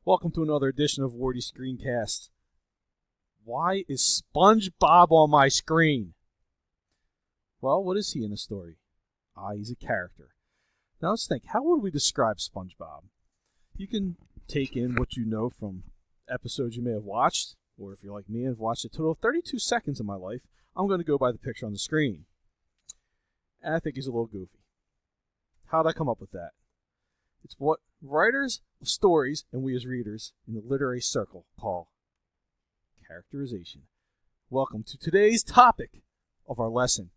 Welcome to another edition of Wardy Screencast. Why is SpongeBob on my screen? Well, what is he in the story? He's a character. Now let's think, how would we describe SpongeBob? You can take in what you know from episodes you may have watched, or if you're like me and have watched a total of 32 seconds of my life, I'm going to go by the picture on the screen. And I think he's a little goofy. How'd I come up with that? It's what writers of stories and we as readers in the literary circle call characterization. Welcome to today's topic of our lesson.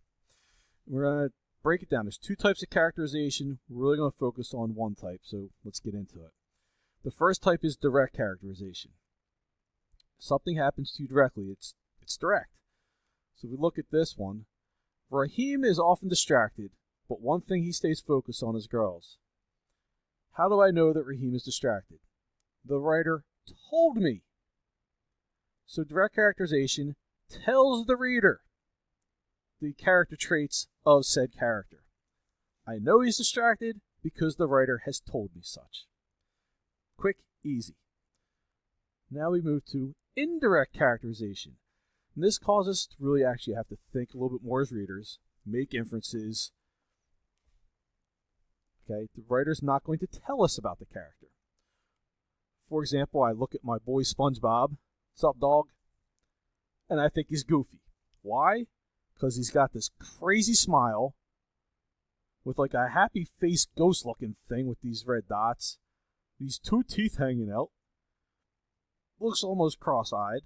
We're going to break it down. There's two types of characterization. We're really going to focus on one type, so let's get into it. The first type is direct characterization. Something happens to you directly. It's direct. So if we look at this one, Raheem is often distracted, but one thing he stays focused on is girls. How do I know that Raheem is distracted? The writer told me. So direct characterization tells the reader the character traits of said character. I know he's distracted because the writer has told me such. Quick, easy. Now we move to indirect characterization. And this causes us to really actually have to think a little bit more as readers, make inferences. Okay, the writer's not going to tell us about the character. For example, I look at my boy SpongeBob. What's up, dog? And I think he's goofy. Why? Because he's got this crazy smile with like a happy face ghost looking thing with these red dots. These two teeth hanging out. Looks almost cross-eyed.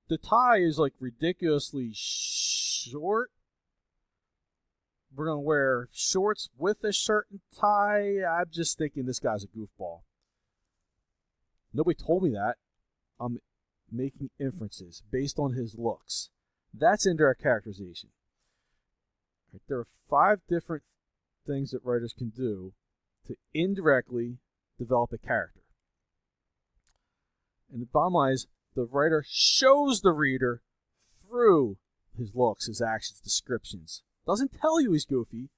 The tie is like ridiculously short. We're going to wear shorts with a shirt and tie. I'm just thinking this guy's a goofball. Nobody told me that. I'm making inferences based on his looks. That's indirect characterization. Right, there are 5 different things that writers can do to indirectly develop a character. And the bottom line is, the writer shows the reader through his looks, his actions, descriptions. Doesn't tell you he's goofy,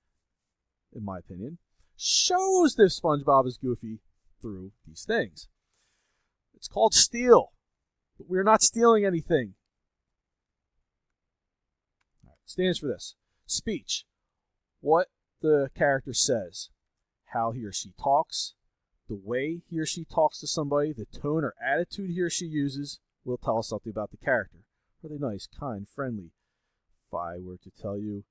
in my opinion. Shows that SpongeBob is goofy through these things. It's called steal, but we're not stealing anything. All right, stands for this. Speech. What the character says. How he or she talks. The way he or she talks to somebody. The tone or attitude he or she uses will tell us something about the character. Are they nice, kind, friendly? If I were to tell you,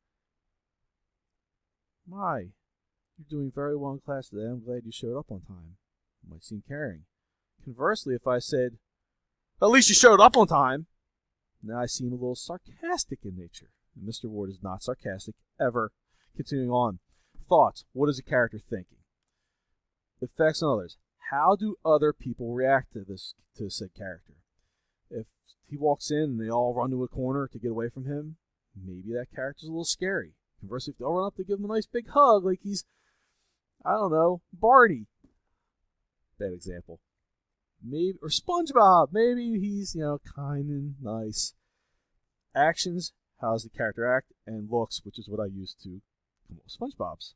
"My, you're doing very well in class today. I'm glad you showed up on time," it might seem caring. Conversely, if I said, "At least you showed up on time," now I seem a little sarcastic in nature. And Mr. Ward is not sarcastic, ever. Continuing on. Thoughts. What is a character thinking? Effects on others. How do other people react to said character? If he walks in and they all run to a corner to get away from him, maybe that character's a little scary. Conversely, if they all run up to give him a nice big hug, like he's, I don't know, Barney. Bad example. Maybe, or SpongeBob. Maybe he's, kind and nice. Actions, how does the character act? And looks, which is what I use to come up with SpongeBob's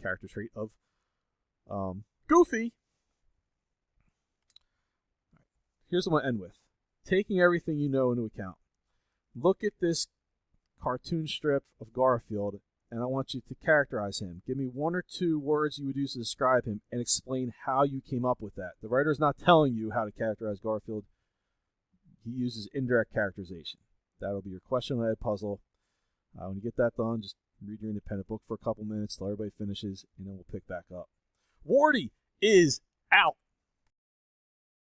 character trait of goofy. Here's what I'm going to end with. Taking everything you know into account. Look at this cartoon strip of Garfield, and I want you to characterize him. Give me 1 or 2 words you would use to describe him and explain how you came up with that. The writer is not telling you how to characterize Garfield. He uses indirect characterization. That'll be your question on that puzzle. When you get that done, just read your independent book for a couple minutes till everybody finishes, and then we'll pick back up. Wardy is out.